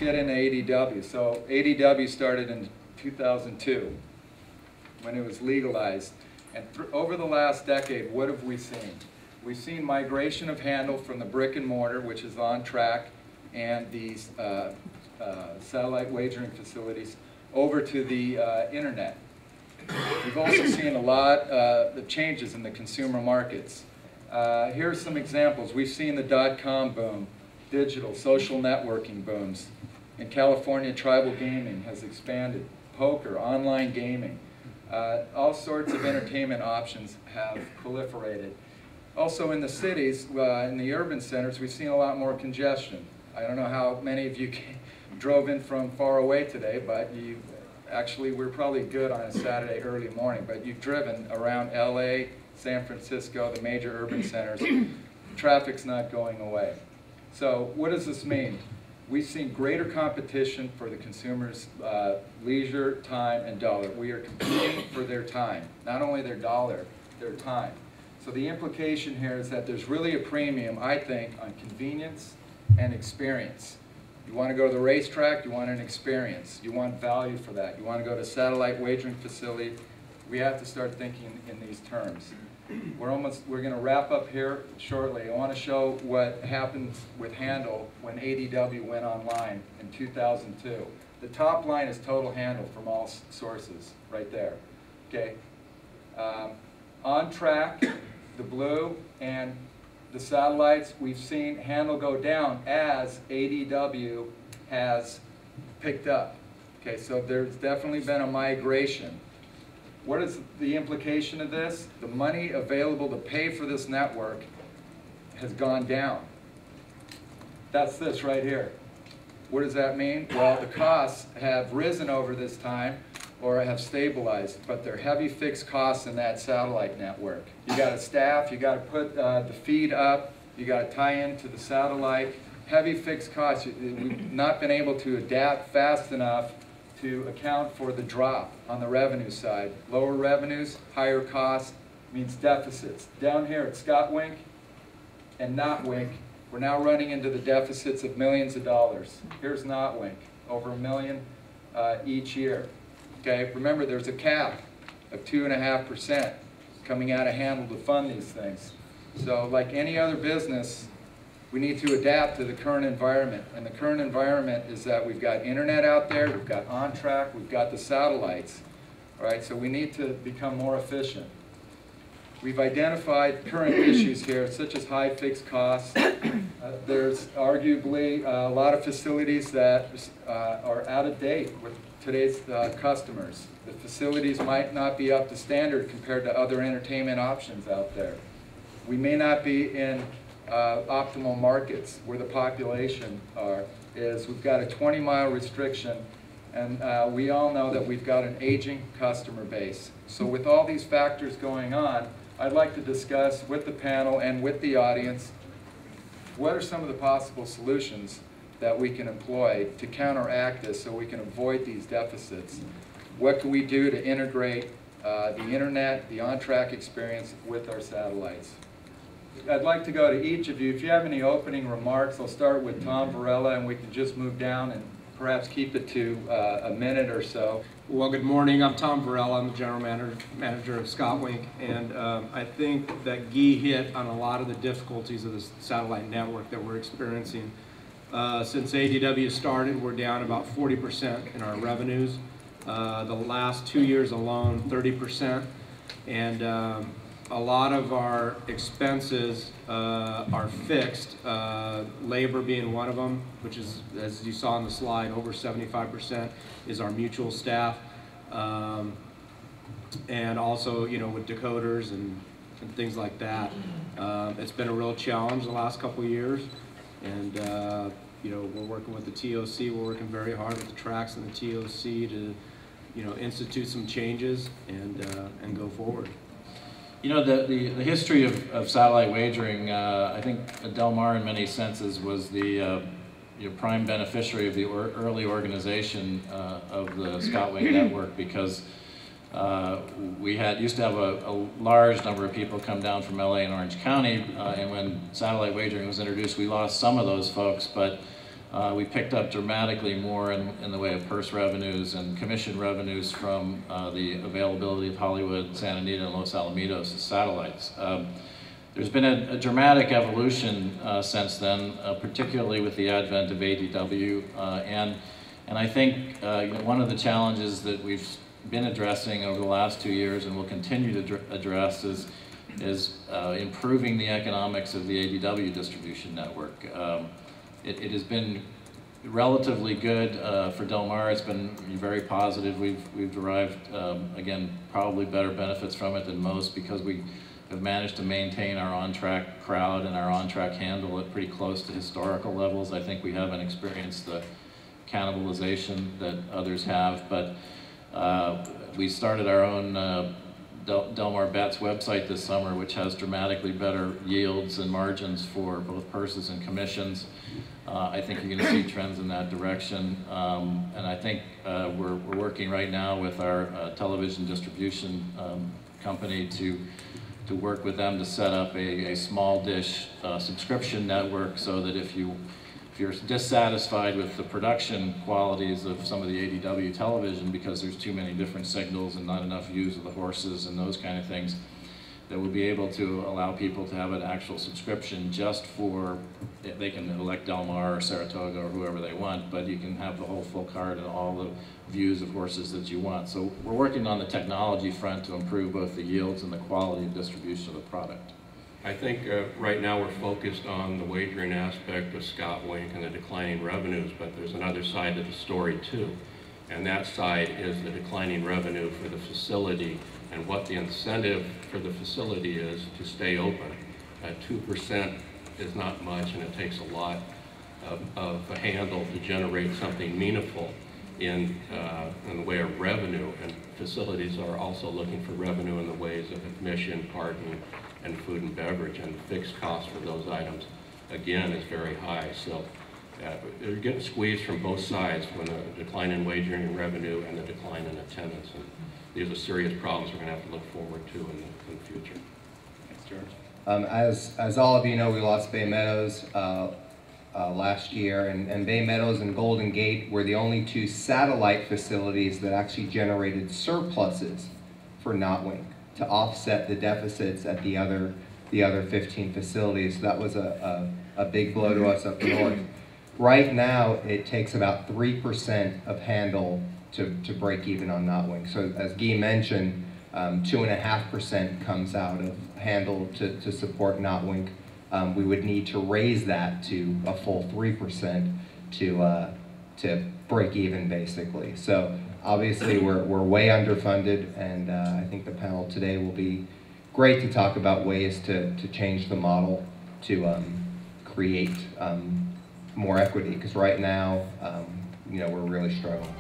get into ADW. So ADW started in 2002 when it was legalized. And over the last decade, what have we seen? We've seen migration of handle from the brick and mortar, which is on track, and these satellite wagering facilities over to the internet. We've also seen a lot of changes in the consumer markets. Here are some examples. We've seen the .com boom, digital, social networking booms. In California, tribal gaming has expanded, poker, online gaming. All sorts of entertainment options have proliferated. Also in the cities, in the urban centers, we've seen a lot more congestion. I don't know how many of you drove in from far away today, but you actually, we're probably good on a Saturday early morning, but you've driven around LA, San Francisco, the major urban centers. Traffic's not going away. So what does this mean? We've seen greater competition for the consumers' leisure, time, and dollar. We are competing for their time, not only their dollar, their time. So the implication here is that there's really a premium, I think, on convenience and experience. You want to go to the racetrack, you want an experience. You want value for that. You want to go to a satellite wagering facility. We have to start thinking in these terms. We're going to wrap up here shortly. I want to show what happened with handle when ADW went online in 2002. The top line is total handle from all sources, right there. Okay. On track, the blue, and the satellites, we've seen handle go down as ADW has picked up. Okay, so there's definitely been a migration. What is the implication of this? The money available to pay for this network has gone down. That's this right here. What does that mean? Well, the costs have risen over this time or have stabilized, but they're heavy fixed costs in that satellite network. You got to staff, you got to put the feed up, you got to tie into the satellite. Heavy fixed costs. We've not been able to adapt fast enough to account for the drop on the revenue side. Lower revenues, higher costs means deficits. Down here at Scott Wink and Not Wink, we're now running into the deficits of millions of dollars. Here's Not Wink, over $1 million each year. Okay, remember there's a cap of 2.5% coming out of handle to fund these things. So like any other business, we need to adapt to the current environment. And the current environment is that we've got internet out there, we've got on track, we've got the satellites. All right, so we need to become more efficient. We've identified current issues here, such as high fixed costs. There's arguably a lot of facilities that are out of date with today's customers. The facilities might not be up to standard compared to other entertainment options out there. We may not be in optimal markets where the population is. We've got a 20-mile restriction, and we all know that we've got an aging customer base. So with all these factors going on, I'd like to discuss with the panel and with the audience what are some of the possible solutions that we can employ to counteract this so we can avoid these deficits. What can we do to integrate the internet, the on-track experience with our satellites? I'd like to go to each of you. If you have any opening remarks, I'll start with Tom Varela, and we can just move down and perhaps keep it to a minute or so. Well, good morning. I'm Tom Varela. I'm the general manager of Scott Wink, and I think that Guy hit on a lot of the difficulties of the satellite network that we're experiencing. Since ADW started, we're down about 40% in our revenues. The last 2 years alone, 30%, and a lot of our expenses are fixed, labor being one of them, which is, as you saw on the slide, over 75% is our mutual staff, and also, you know, with decoders and things like that. It's been a real challenge the last couple of years, and you know, we're working with the TOC, we're working very hard with the tracks and the TOC to, you know, institute some changes and go forward. You know, the history of satellite wagering, I think Del Mar in many senses was the prime beneficiary of the early organization of the Scott Wink network, because we used to have a large number of people come down from LA and Orange County, and when satellite wagering was introduced, we lost some of those folks, but We picked up dramatically more in the way of purse revenues and commission revenues from the availability of Hollywood, Santa Anita, and Los Alamitos as satellites. There's been a dramatic evolution since then, particularly with the advent of ADW, and I think one of the challenges that we've been addressing over the last 2 years and will continue to address is improving the economics of the ADW distribution network. It has been relatively good for Del Mar. It's been very positive. We've derived, again, probably better benefits from it than most because we have managed to maintain our on-track crowd and our on-track handle at pretty close to historical levels. I think we haven't experienced the cannibalization that others have, but we started our own Del Mar Bets website this summer, which has dramatically better yields and margins for both purses and commissions. I think you're going to see trends in that direction, and I think we're working right now with our television distribution company to work with them to set up a small dish subscription network, so that if you're dissatisfied with the production qualities of some of the ADW television because there's too many different signals and not enough views of the horses and those kind of things, that we'll be able to allow people to have an actual subscription just for, they can elect Del Mar or Saratoga or whoever they want, but you can have the whole full card and all the views of horses that you want. So we're working on the technology front to improve both the yields and the quality of distribution of the product. I think right now we're focused on the wagering aspect of Scott Wink and the declining revenues, but there's another side to the story too. And that side is the declining revenue for the facility and what the incentive for the facility is to stay open. 2% is not much, and it takes a lot of a handle to generate something meaningful in the way of revenue. And facilities are also looking for revenue in the ways of admission, parking, and food and beverage, and the fixed cost for those items, again, is very high. So they're getting squeezed from both sides, when the decline in wagering revenue and the decline in attendance. And these are serious problems we're going to have to look forward to in the future. Thanks, George. As all of you know, we lost Bay Meadows last year, and Bay Meadows and Golden Gate were the only two satellite facilities that actually generated surpluses for Notwing to offset the deficits at the other 15 facilities. So that was a big blow to us up north. Right now, it takes about 3% of handle to break even on Notwing. So as Guy mentioned, 2.5% comes out of handle to support Notwing. We would need to raise that to a full 3% to break even, basically. So obviously we're way underfunded, and I think the panel today will be great to talk about ways to change the model to create more equity, because right now, we're really struggling.